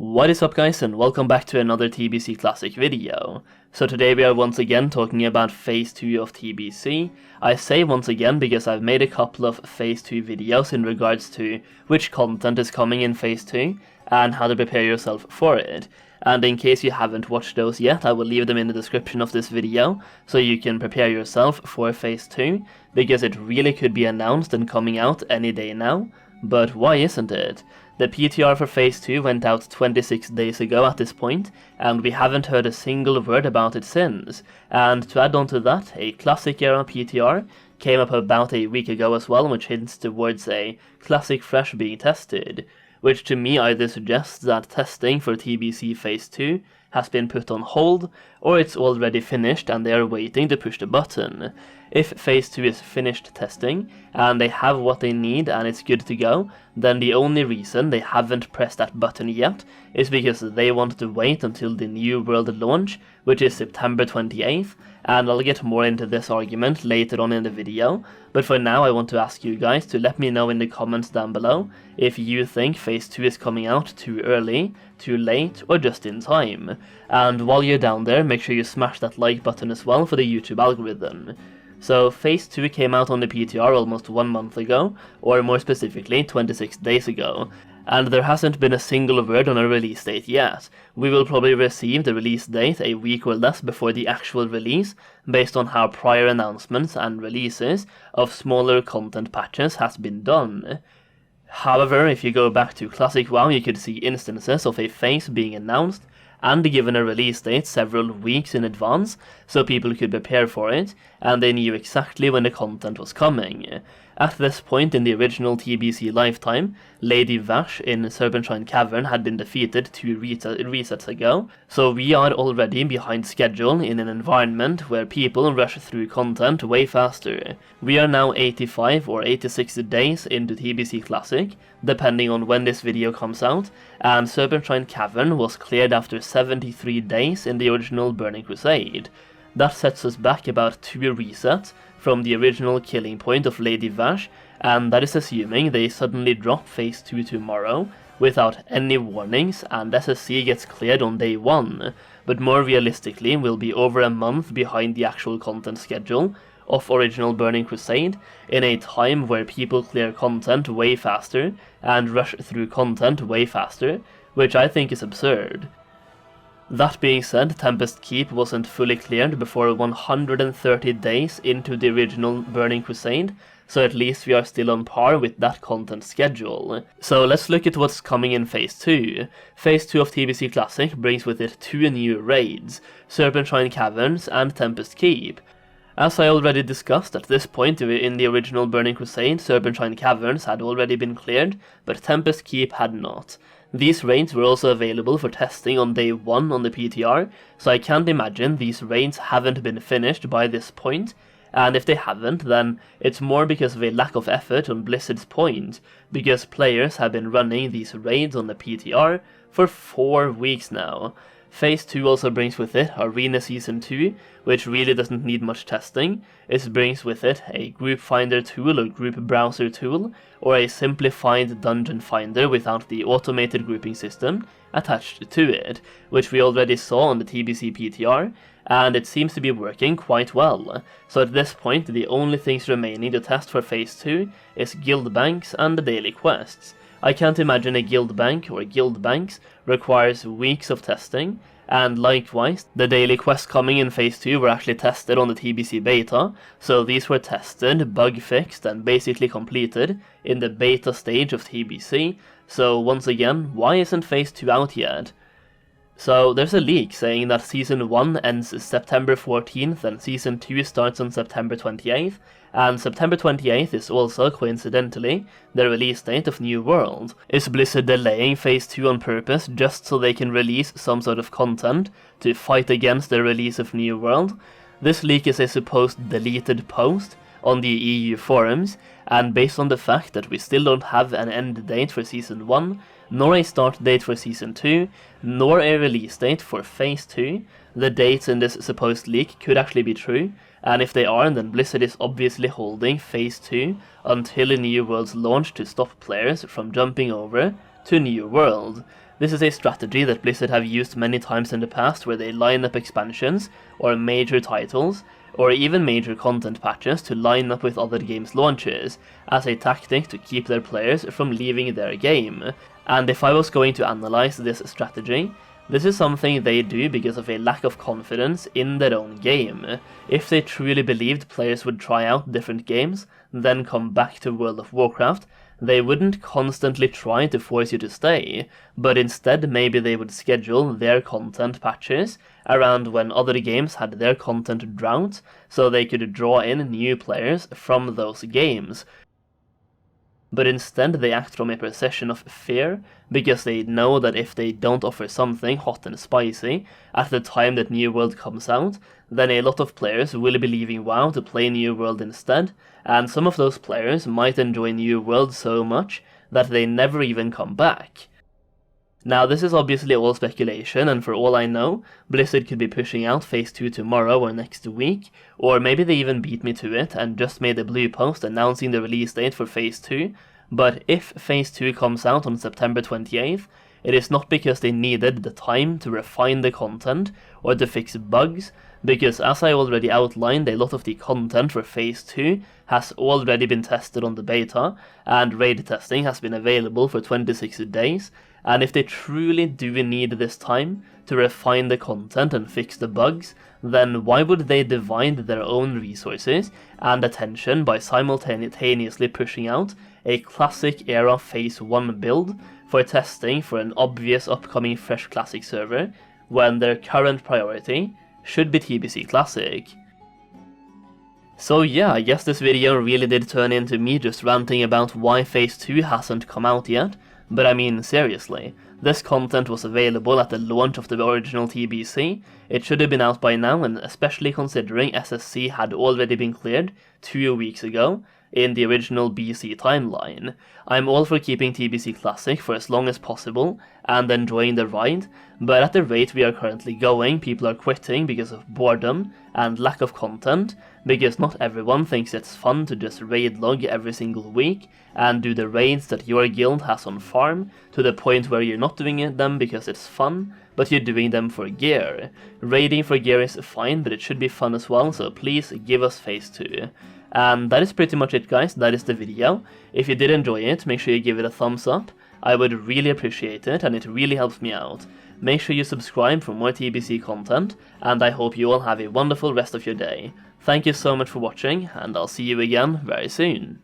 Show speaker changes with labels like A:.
A: What is up guys, and welcome back to another TBC Classic video. So today we are once again talking about Phase 2 of TBC. I say once again because I've made a couple of Phase 2 videos in regards to which content is coming in Phase 2 and how to prepare yourself for it. And in case you haven't watched those yet, I will leave them in the description of this video so you can prepare yourself for Phase 2, because it really could be announced and coming out any day now. But why isn't it? The PTR for Phase 2 went out 26 days ago at this point, and we haven't heard a single word about it since. And to add on to that, a Classic era PTR came up about a week ago as well, which hints towards a Classic Fresh being tested, which to me either suggests that testing for TBC Phase 2 has been put on hold, or it's already finished and they are waiting to push the button. If Phase 2 is finished testing, and they have what they need and it's good to go, then the only reason they haven't pressed that button yet is because they want to wait until the New World launch, which is September 28th, and I'll get more into this argument later on in the video, but for now I want to ask you guys to let me know in the comments down below if you think Phase 2 is coming out too early, too late, or just in time. And while you're down there, make sure you smash that like button as well for the YouTube algorithm. So Phase 2 came out on the PTR almost 1 month ago, or more specifically 26 days ago, and there hasn't been a single word on a release date yet. We will probably receive the release date a week or less before the actual release, based on how prior announcements and releases of smaller content patches has been done. However, if you go back to Classic WoW, you could see instances of a phase being announced and given a release date several weeks in advance, so people could prepare for it, and they knew exactly when the content was coming. At this point in the original TBC lifetime, Lady Vash in Serpentshrine Cavern had been defeated 2 resets ago, so we are already behind schedule in an environment where people rush through content way faster. We are now 85 or 86 days into TBC Classic, depending on when this video comes out, and Serpentshrine Cavern was cleared after 73 days in the original Burning Crusade. That sets us back about 2 resets from the original killing point of Lady Vash, and that is assuming they suddenly drop Phase 2 tomorrow without any warnings and SSC gets cleared on day 1, but more realistically we'll be over a month behind the actual content schedule of original Burning Crusade, in a time where people clear content way faster and rush through content way faster, which I think is absurd. That being said, Tempest Keep wasn't fully cleared before 130 days into the original Burning Crusade, so at least we are still on par with that content schedule. So let's look at what's coming in Phase 2. Phase 2 of TBC Classic brings with it 2 new raids, Serpentshrine Caverns and Tempest Keep. As I already discussed, at this point in the original Burning Crusade, Serpentshrine Caverns had already been cleared, but Tempest Keep had not. These raids were also available for testing on day 1 on the PTR, so I can't imagine these raids haven't been finished by this point, and if they haven't, then it's more because of a lack of effort on Blizzard's point, because players have been running these raids on the PTR for 4 weeks now. Phase 2 also brings with it Arena Season 2, which really doesn't need much testing. It brings with it a group finder tool or group browser tool, or a simplified dungeon finder without the automated grouping system attached to it, which we already saw on the TBC PTR, and it seems to be working quite well. So at this point the only things remaining to test for Phase 2 is guild banks and the daily quests. I can't imagine a guild bank or guild banks requires weeks of testing, and likewise, the daily quests coming in Phase 2 were actually tested on the TBC beta, so these were tested, bug fixed, and basically completed in the beta stage of TBC, so once again, why isn't Phase 2 out yet? So there's a leak saying that Season 1 ends September 14th and Season 2 starts on September 28th, and September 28th is also, coincidentally, the release date of New World. Is Blizzard delaying Phase 2 on purpose just so they can release some sort of content to fight against the release of New World? This leak is a supposed deleted post on the EU forums, and based on the fact that we still don't have an end date for Season 1, nor a start date for Season 2, nor a release date for Phase 2, the dates in this supposed leak could actually be true, and if they are, then Blizzard is obviously holding Phase 2 until a New World's launch to stop players from jumping over to New World. This is a strategy that Blizzard have used many times in the past, where they line up expansions or major titles or even major content patches to line up with other games' launches as a tactic to keep their players from leaving their game. And if I was going to analyze this strategy, this is something they do because of a lack of confidence in their own game. If they truly believed players would try out different games, then come back to World of Warcraft, they wouldn't constantly try to force you to stay, but instead maybe they would schedule their content patches around when other games had their content drought, so they could draw in new players from those games. But instead they act from a position of fear, because they know that if they don't offer something hot and spicy at the time that New World comes out, then a lot of players will be leaving WoW to play New World instead, and some of those players might enjoy New World so much that they never even come back. Now this is obviously all speculation, and for all I know, Blizzard could be pushing out Phase 2 tomorrow or next week, or maybe they even beat me to it and just made a blue post announcing the release date for Phase 2, but if Phase 2 comes out on September 28th, it is not because they needed the time to refine the content or to fix bugs, because as I already outlined, a lot of the content for Phase 2 has already been tested on the beta, and raid testing has been available for 26 days, and if they truly do need this time to refine the content and fix the bugs, then why would they divide their own resources and attention by simultaneously pushing out a classic era Phase 1 build for testing for an obvious upcoming fresh classic server, when their current priority should be TBC Classic? So yeah, I guess this video really did turn into me just ranting about why Phase 2 hasn't come out yet, but I mean seriously, this content was available at the launch of the original TBC, it should have been out by now, and especially considering SSC had already been cleared 2 weeks ago in the original BC timeline. I'm all for keeping TBC Classic for as long as possible and enjoying the ride, but at the rate we are currently going, people are quitting because of boredom and lack of content, because not everyone thinks it's fun to just raid log every single week and do the raids that your guild has on farm, to the point where you're not doing them because it's fun, but you're doing them for gear. Raiding for gear is fine, but it should be fun as well, so please give us Phase 2. And that is pretty much it, guys. That is the video. If you did enjoy it, make sure you give it a thumbs up. I would really appreciate it, and it really helps me out. Make sure you subscribe for more TBC content, and I hope you all have a wonderful rest of your day. Thank you so much for watching, and I'll see you again very soon.